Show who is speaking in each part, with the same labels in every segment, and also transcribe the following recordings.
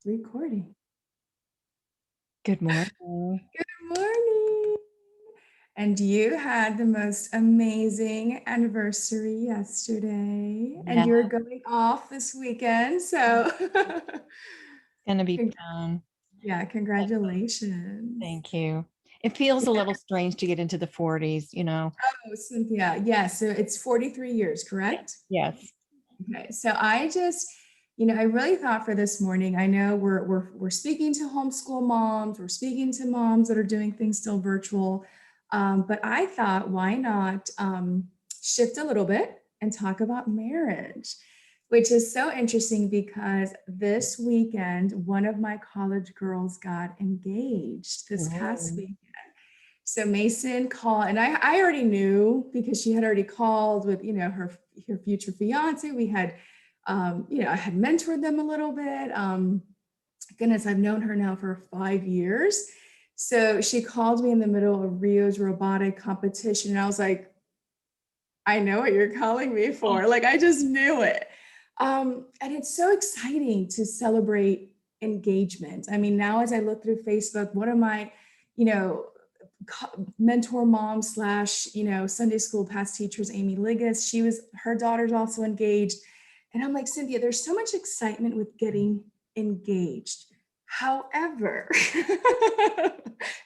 Speaker 1: Recording.
Speaker 2: Good morning.
Speaker 1: Good morning. And you had the most amazing anniversary yesterday, and
Speaker 2: Yeah,
Speaker 1: you're going off this weekend. So,
Speaker 2: it's going to be
Speaker 1: con-
Speaker 2: fun.
Speaker 1: yeah, congratulations.
Speaker 2: Thank you. It feels a little strange to get into the 40s.
Speaker 1: Oh, Cynthia. Yeah, so it's 43 years,
Speaker 2: Yeah.
Speaker 1: correct?
Speaker 2: Yes.
Speaker 1: Okay. So I just, I really thought for this morning, I know we're speaking to homeschool moms, we're speaking to moms that are doing things still virtual. But I thought, why not shift a little bit and talk about marriage, which is so interesting because this weekend, one of my college girls got engaged this past
Speaker 2: Oh,
Speaker 1: week. So Mason called, and I already knew because she had already called with, her future fiance. We had, I had mentored them a little bit. Goodness, I've known her now for 5 years. So she called me in the middle of Rio's robotic competition, and I was like, I know what you're calling me for. Like I just knew it. And it's so exciting to celebrate engagement. I mean, now as I look through Facebook, one of my, you know, mentor mom slash Sunday school past teachers, Amy Liggis, her daughter's also engaged, and I'm like, Cynthia, there's so much excitement with getting engaged. However,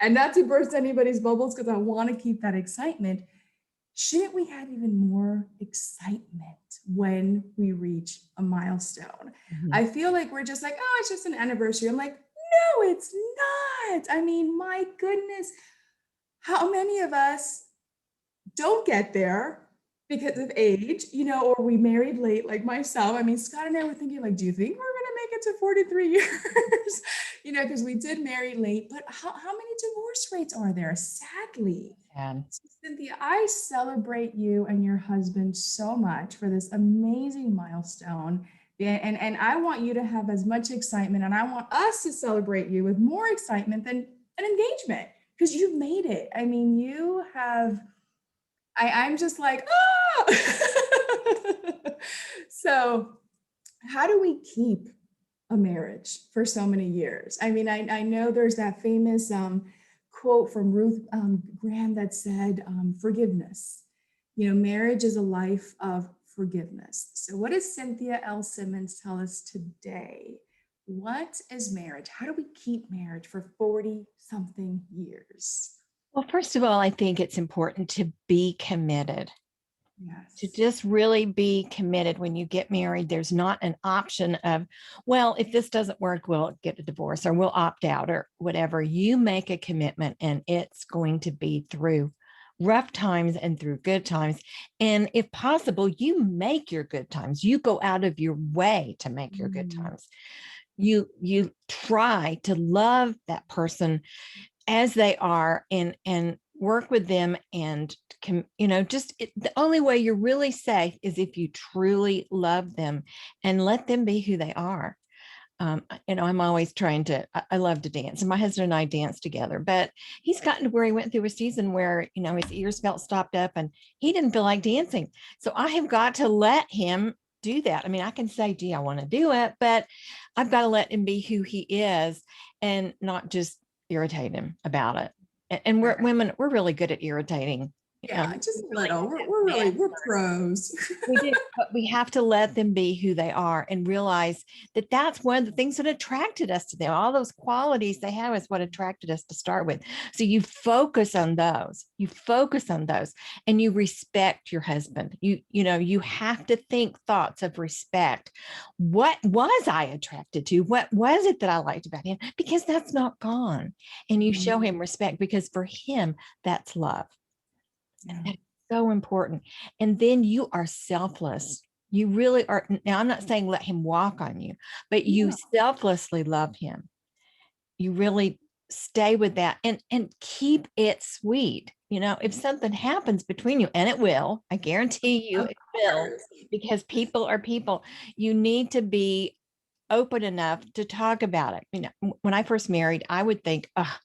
Speaker 1: and not to burst anybody's bubbles because I want to keep that excitement, shouldn't we have even more excitement when we reach a milestone?
Speaker 2: mhm.
Speaker 1: I feel like we're just like, oh, it's just an anniversary. I'm like, no, it's not. I mean, my goodness, how many of us don't get there because of age, or we married late, like myself? I mean, Scott and I were thinking, like, do you think we're going to make it to 43 years? Because we did marry late, but how many divorce rates are there? Sadly.
Speaker 2: And
Speaker 1: So, Cynthia, I celebrate you and your husband so much for this amazing milestone. And I want you to have as much excitement, and I want us to celebrate you with more excitement than an engagement because you've made it. I mean, you have, I'm just like, ah! So, how do we keep a marriage for so many years? I mean, I know there's that famous quote from Ruth Graham that said, forgiveness. Marriage is a life of forgiveness. So, what does Cynthia L. Simmons tell us today? What is marriage? How do we keep marriage for 40 something years?
Speaker 2: well, first of all, I think it's important to be committed, to
Speaker 1: Yes.
Speaker 2: just really be committed when you get married. There's not an option of, well, if this doesn't work, we'll get a divorce or we'll opt out or whatever. You make a commitment and it's going to be through rough times and through good times. And if possible, you make your good times. You go out of your way to make your good
Speaker 1: Mm,
Speaker 2: times. You try to love that person as they are and work with them and the only way you're really safe is if you truly love them and let them be who they are. I'm always trying to, I love to dance, and my husband and I dance together, but he's gotten to where he went through a season where, his ears felt stopped up and he didn't feel like dancing. So I have got to let him do that. I mean, I can say, gee, I want to do it, but I've got to let him be who he is and not just irritate him about it. And we're
Speaker 1: right.
Speaker 2: women, we're really good at irritating.
Speaker 1: Yeah, just
Speaker 2: We
Speaker 1: a
Speaker 2: really
Speaker 1: little.
Speaker 2: have
Speaker 1: We're
Speaker 2: masters.
Speaker 1: pros.
Speaker 2: We do, but we have to let them be who they are and realize that that's one of the things that attracted us to them. All those qualities they have is what attracted us to start with. So you focus on those. You focus on those, and you respect your husband. You have to think thoughts of respect. What was I attracted to? What was it that I liked about him? Because that's not gone, and you show
Speaker 1: Mhm.
Speaker 2: him respect because for him that's love. And
Speaker 1: Yeah.
Speaker 2: that's so important. And then you are selfless. You really are. Now, I'm not saying let him walk on you, but you
Speaker 1: No.
Speaker 2: selflessly love him. You really stay with that and keep it sweet. If something happens between you, and it will, I guarantee you
Speaker 1: Of
Speaker 2: it will,
Speaker 1: course.
Speaker 2: because people are people, you need to be open enough to talk about it. When I first married, I would think, oh,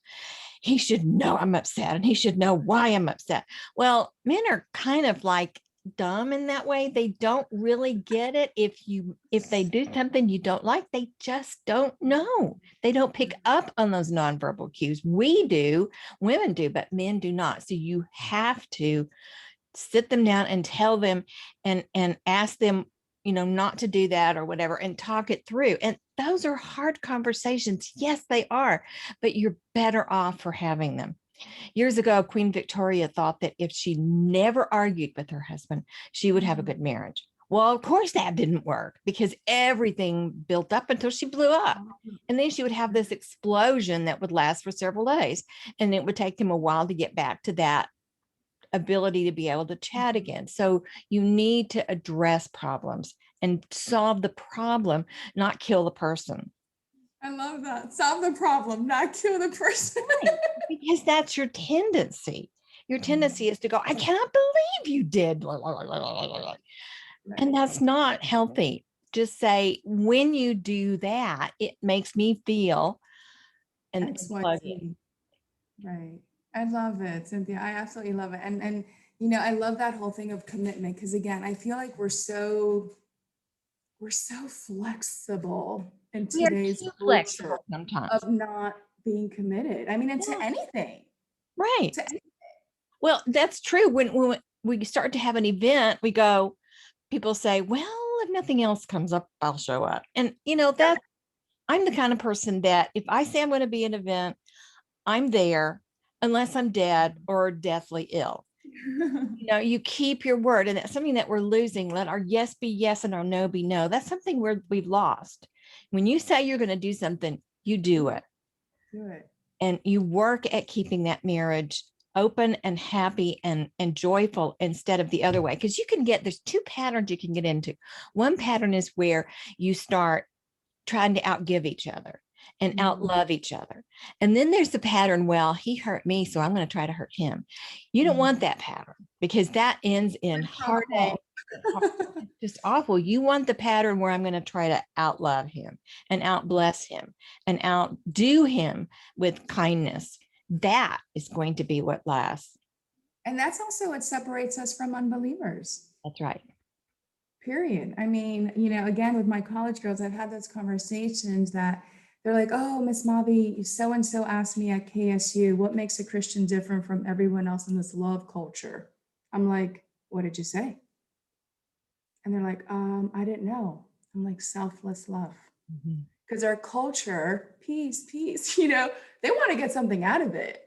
Speaker 2: he should know I'm upset and he should know why I'm upset. Well, men are kind of like dumb in that way. They don't really get it. If they do something you don't like, they just don't know. They don't pick up on those nonverbal cues. We do, women do, but men do not. So you have to sit them down and tell them and ask them, not to do that or whatever, and talk it through. And those are hard conversations. Yes, they are, but you're better off for having them. Years ago, Queen Victoria thought that if she never argued with her husband, she would have a good marriage. Well, of course that didn't work, because everything built up until she blew up. And then she would have this explosion that would last for several days. And it would take him a while to get back to that ability to be able to chat again. So you need to address problems and solve the problem, not kill the person.
Speaker 1: I love that. Solve the problem, not kill the person.
Speaker 2: Right. Because that's your tendency. Your tendency is to go, I cannot believe you did. Right. And that's not healthy. Just say, when you do that, it makes me feel and plug in.
Speaker 1: Right. I love it, Cynthia. I absolutely love it. And I love that whole thing of commitment, because again, I feel like we're so flexible in today's culture
Speaker 2: sometimes
Speaker 1: of not being committed. I mean, into anything.
Speaker 2: Right.
Speaker 1: To anything.
Speaker 2: Well, that's true. When we start to have an event, people say, well, if nothing else comes up, I'll show up. And that I'm the kind of person that if I say I'm going to be an event, I'm there unless I'm dead or deathly ill. You keep your word, and that's something that we're losing. Let our yes be yes and our no be no. That's something we've lost. When you say you're going to do something, you do it.
Speaker 1: Do it.
Speaker 2: And you work at keeping that marriage open and happy and joyful, instead of the other way. Because there's two patterns you can get into. One pattern is where you start trying to outgive each other and outlove each other. And then there's the pattern, well, he hurt me, so I'm going to try to hurt him. You don't want that pattern, because that ends in heartache. Just awful. You want the pattern where I'm going to try to outlove him and outbless him and outdo him with kindness. That is going to be what lasts.
Speaker 1: And that's also what separates us from unbelievers.
Speaker 2: That's right.
Speaker 1: Period. I mean, again, with my college girls, I've had those conversations that they're like, oh, Miss Mobby, so-and-so asked me at KSU, what makes a Christian different from everyone else in this love culture? I'm like, what did you say? And they're like, I didn't know. I'm like, selfless love. Because our culture, peace, they want to get something out of it.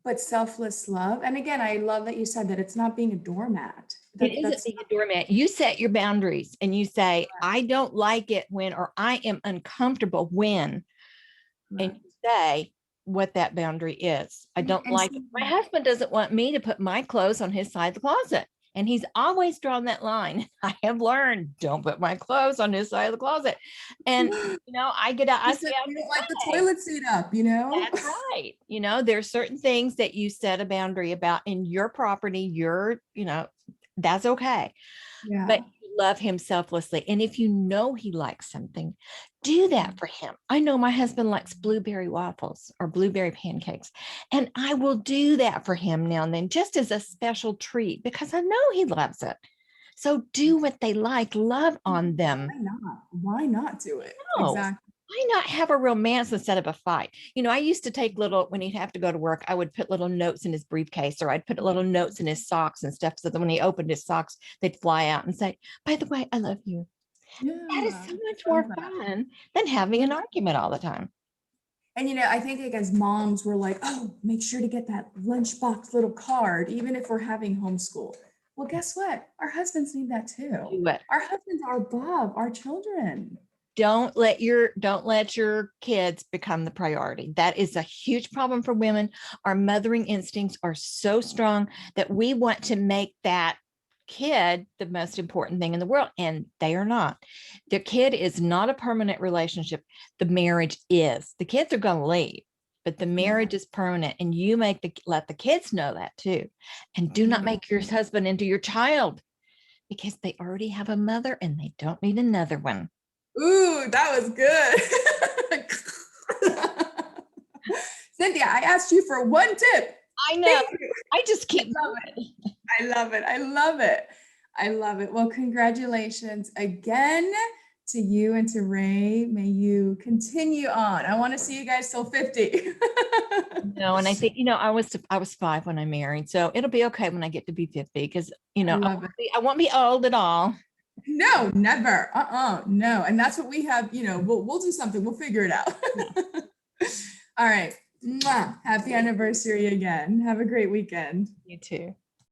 Speaker 1: But selfless love. And again, I love that you said that it's not being a doormat.
Speaker 2: It isn't being a doormat. You set your boundaries and you say, I don't like it when, or I am uncomfortable when, and you say what that boundary is. I don't like it. My husband doesn't want me to put my clothes on his side of the closet. And he's always drawn that line. I have learned, don't put my clothes on his side of the closet. And, I get out. I say,
Speaker 1: you don't like the toilet seat up,
Speaker 2: That's right. There's certain things that you set a boundary about in your property, that's okay. Yeah. But you love him selflessly. And if he likes something, do that for him. I know my husband likes blueberry waffles or blueberry pancakes, and I will do that for him now and then, just as a special treat, because I know he loves it. So do what they like, love on them.
Speaker 1: Why not do it?
Speaker 2: No.
Speaker 1: Exactly.
Speaker 2: Why not have a romance instead of a fight? I used to take when he'd have to go to work, I would put little notes in his briefcase, or I'd put little notes in his socks and stuff, so that when he opened his socks, they'd fly out and say, by the way, I love you. Yeah, that is so much more fun than having an argument all the time.
Speaker 1: And, I think as moms, we're like, oh, make sure to get that lunchbox little card, even if we're having homeschool. Well, guess what? Our husbands need that too. Our husbands are above our children.
Speaker 2: Don't let your kids become the priority. That is a huge problem for women. Our mothering instincts are so strong that we want to make that kid the most important thing in the world, and they are not. The kid is not a permanent relationship. The marriage is. The kids are going to leave, but the marriage is permanent, and you let the kids know that too. And do not make your husband into your child, because they already have a mother and they don't need another one.
Speaker 1: Ooh, that was good. Cynthia, I asked you for one tip.
Speaker 2: I know. I just keep moving.
Speaker 1: I love it. I love it. I love it. Well, congratulations again to you and to Ray. May you continue on. I want to see you guys till 50.
Speaker 2: No, and I think, I was 5 when I married, so it'll be okay when I get to be 50 because,
Speaker 1: I love it.
Speaker 2: I won't be old at all.
Speaker 1: No, never. No. And that's what we have, we'll do something. We'll figure it out. All right. Mwah. Happy anniversary again. Have a great weekend.
Speaker 2: You too.